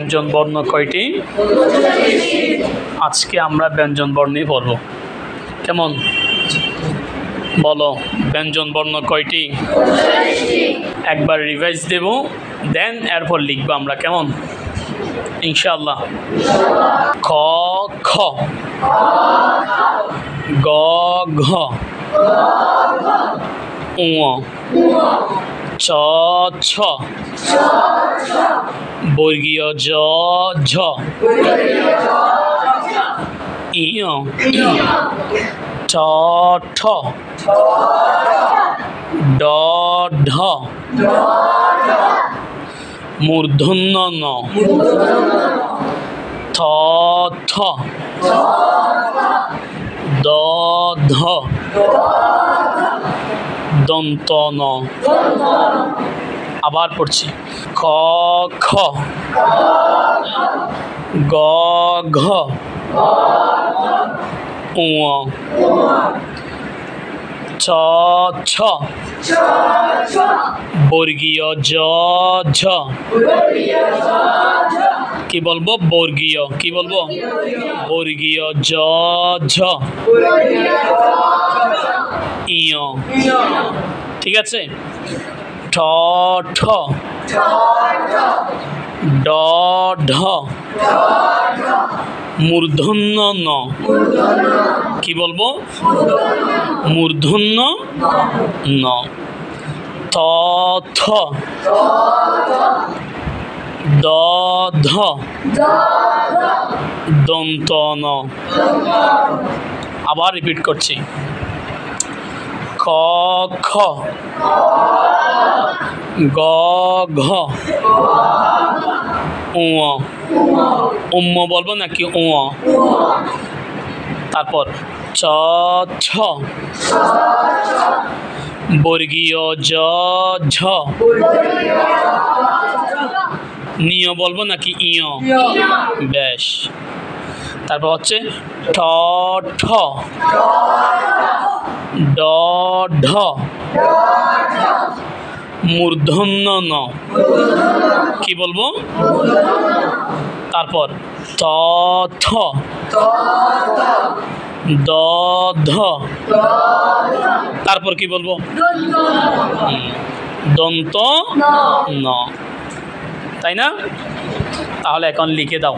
ব্যঞ্জন বর্ণ কয়টি? আজকে আমরা ব্যঞ্জন বর্ণই পড়ব। কেমন বলো, ব্যঞ্জন বর্ণ কয়টি? একবার রিভাইজ দেব, দেন এরপর লিখবো আমরা। কেমন ইনশাআল্লাহ? ক খ, গ ঘ, উ চ ছ, বর্গীয় জ ঝ, ই ঠ ঠ, ড ঢ, মূর্ধন্য ন, থ থ, দ ধ, দন্ত ন। আবার পড়ছি। খ খ, গ ঘ, উ ছ ছ, বর্গীয় জ ঝ। কি বলবো? বর্গীয়। কি বলবো? বর্গীয় জ ঝ, ইয়। ঠিক আছে। ঠ ঠ, ড ঢ, মূর্ধন্য ন। কি বলবো? মূর্ধন্য ন। ত থ, দ ধ, দন্ত ন। আবার রিপিট করছি। ক খ, গ ঘ, উ উম্ম বলবো নাকি উ? তারপর চ ছ, বর্গীয় জ ঝ। নিয় বলবো নাকি ইয়? বেশ। তারপর হচ্ছে ঠ ঠ, ড ঢ, মূর্ধন্য ন। কি বলবো? তারপর ত থ, দ ধ, তারপর কি বলবো? দন্ত ন। তাই না? তাহলে এখন লিখে দাও।